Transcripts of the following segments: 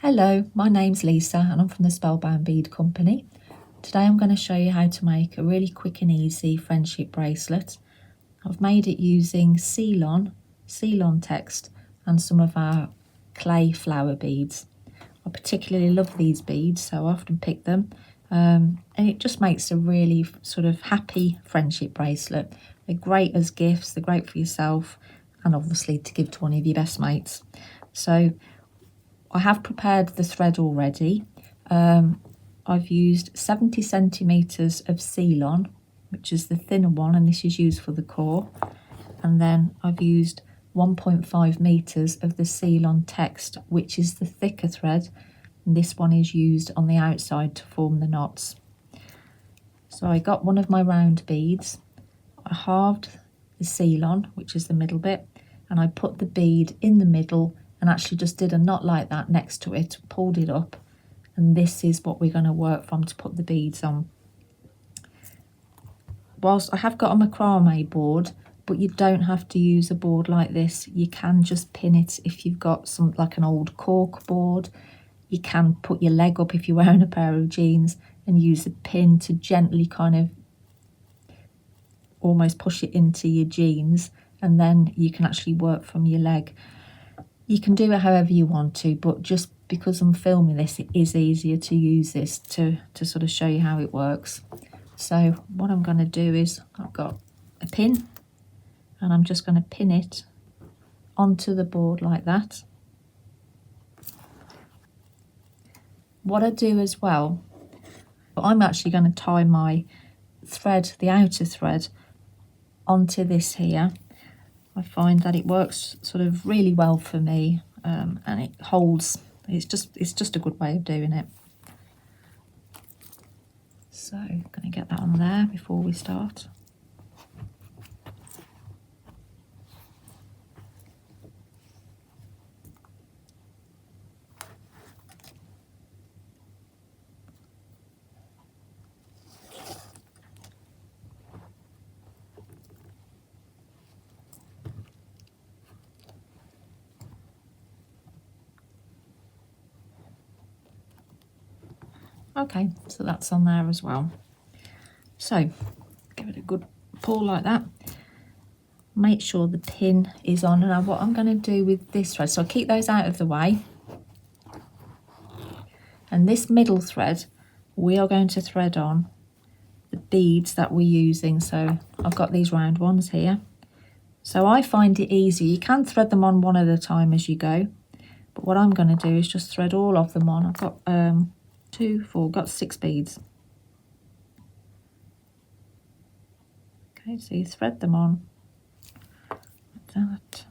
Hello, my name's Lisa and I'm from the Spellbound bead company. Today I'm going to show you how to make a really quick and easy friendship bracelet. I've made it using c-lon text and some of our clay flower beads. I particularly love these beads, so I often pick them, and it just makes a really sort of happy friendship bracelet. They're great as gifts, they're great for yourself and obviously to give to one of your best mates. So I have prepared the thread already. I've used 70 centimetres of c-lon, which is the thinner one, and this is used for the core. And then I've used 1.5 metres of the c-lon text, which is the thicker thread. And this one is used on the outside to form the knots. So I got one of my round beads. I halved the c-lon, which is the middle bit, and I put the bead in the middle and actually just did a knot like that next to it, pulled it up, and this is what we're going to work from to put the beads on. Whilst I have got a macrame board, but you don't have to use a board like this. You can just pin it if you've got some, like an old cork board. You can put your leg up if you're wearing a pair of jeans and use a pin to gently kind of almost push it into your jeans, and then you can actually work from your leg. You can do it however you want to, but just because I'm filming this, it is easier to use this to sort of show you how it works. So what I'm going to do is I've got a pin and I'm just going to pin it onto the board like that. What I do as well, I'm actually going to tie my thread, the outer thread, onto this here. I find that it works sort of really well for me, and it holds. It's just a good way of doing it. So I'm going to get that on there before we start. Okay, so that's on there as well. So give it a good pull like that. Make sure the pin is on. Now what I'm going to do with this thread, so I'll keep those out of the way. And this middle thread, we are going to thread on the beads that we're using. So I've got these round ones here. So I find it easy. You can thread them on one at a time as you go. But what I'm going to do is just thread all of them on. I've got 2, 4, got 6 beads. Okay, so you thread them on like that.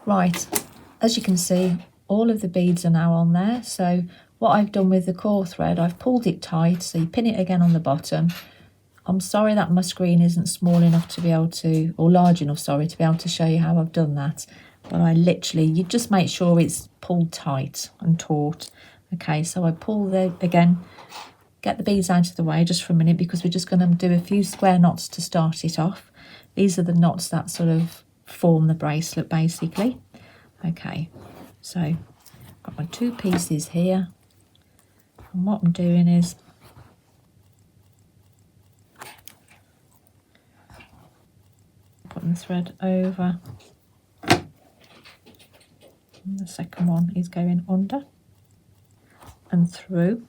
Right, as you can see, all of the beads are now on there. So what I've done with the core thread, I've pulled it tight, so you pin it again on the bottom. I'm sorry that my screen isn't small enough to be able to, or large enough, sorry, to be able to show you how I've done that. But I literally, you just make sure it's pulled tight and taut. Okay, so I pull the, again, get the beads out of the way just for a minute because we're just going to do a few square knots to start it off. These are the knots that sort of form the bracelet basically. Okay, so I've got my 2 pieces here. And what I'm doing is putting the thread over. And the second one is going under and through.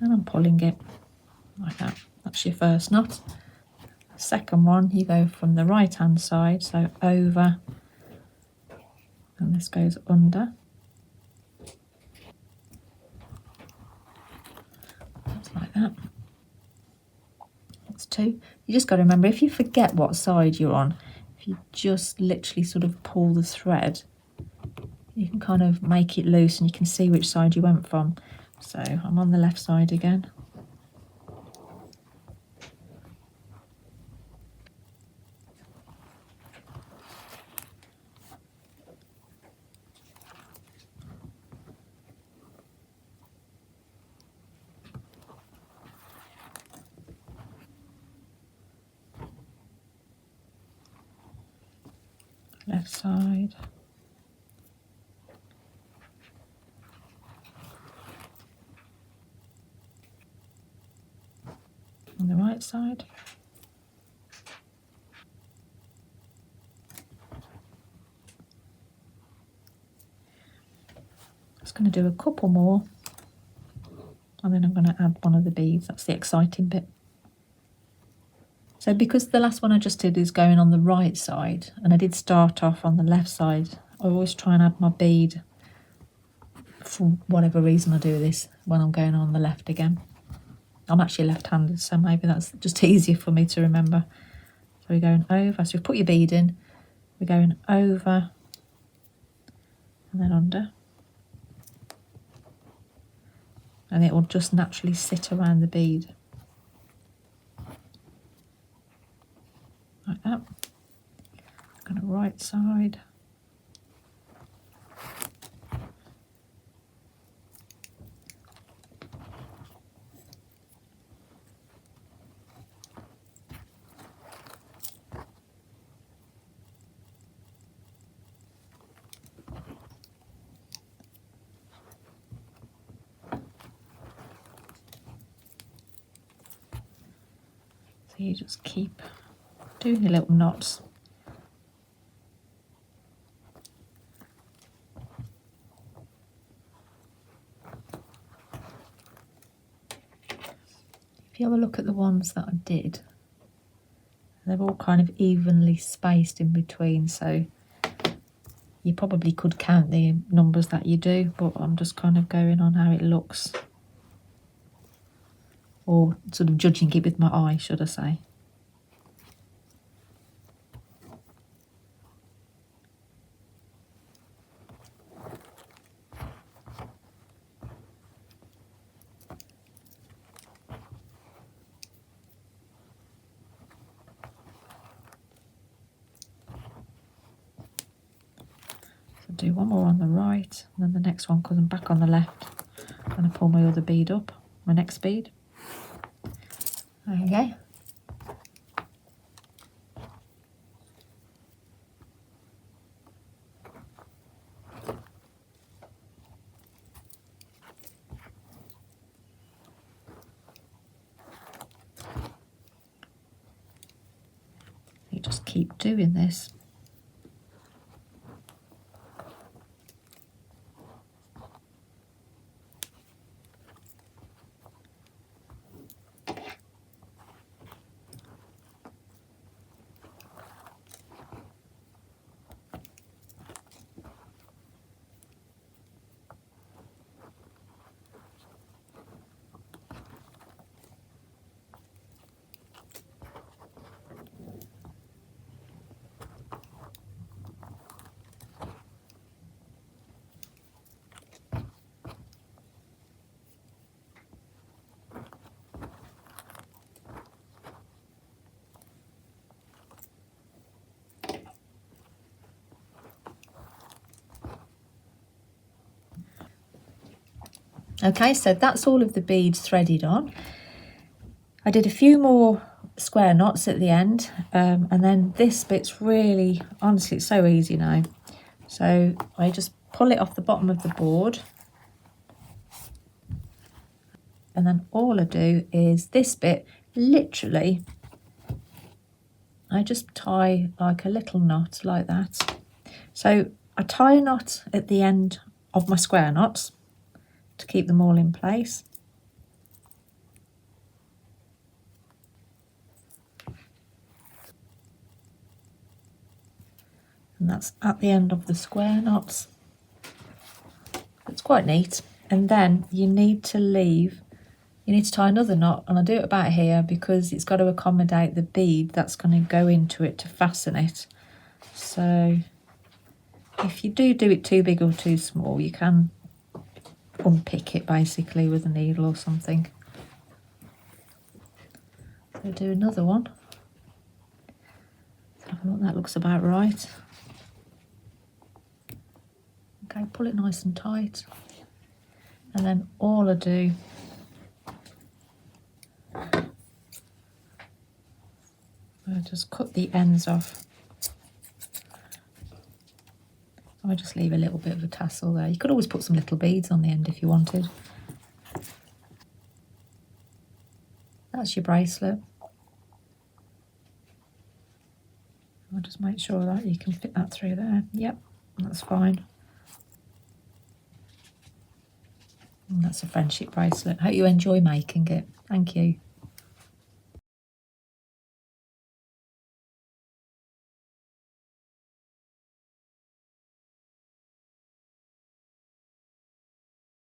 And I'm pulling it like that. That's your first knot. Second one, you go from the right hand side, so over, and this goes under. Just like that. That's 2. You just got to remember, if you forget what side you're on, if you just literally sort of pull the thread, you can kind of make it loose and you can see which side you went from. So I'm on the left side again. left side, on the right side. Just going to do a couple more, and then I'm going to add one of the beads. That's the exciting bit. So because the last one I just did is going on the right side, and I did start off on the left side, I always try and add my bead, for whatever reason I do this, when I'm going on the left again. I'm actually left-handed, so maybe that's just easier for me to remember. So we're going over, so we put your bead in, we're going over and then under. And it will just naturally sit around the bead. Like that. Going to right side. So you just keep doing your little knots. If you have a look at the ones that I did, they're all kind of evenly spaced in between, so you probably could count the numbers that you do, but I'm just kind of going on how it looks, or sort of judging it with my eye, should I say. Do one more on the right, and then the next one, because I'm back on the left, I'm going to pull my other bead up, my next bead. There you go. You just keep doing this. Okay, so that's all of the beads threaded on. I did a few more square knots at the end, and then this bit's really, honestly, it's so easy now. So I just pull it off the bottom of the board, and then all I do is this bit, literally, I just tie like a little knot like that. So I tie a knot at the end of my square knots to keep them all in place. And that's at the end of the square knots. It's quite neat. And then you need to tie another knot, and I do it about here because it's got to accommodate the bead that's going to go into it to fasten it. So if you do it too big or too small, you can unpick it basically with a needle or something. So do another one. Let's have a look, that looks about right. Okay, pull it nice and tight, and then all I do I just cut the ends off I'll just leave a little bit of a tassel there. You could always put some little beads on the end if you wanted. That's your bracelet. I'll just make sure that you can fit that through there. Yep, that's fine. And that's a friendship bracelet. Hope you enjoy making it. Thank you.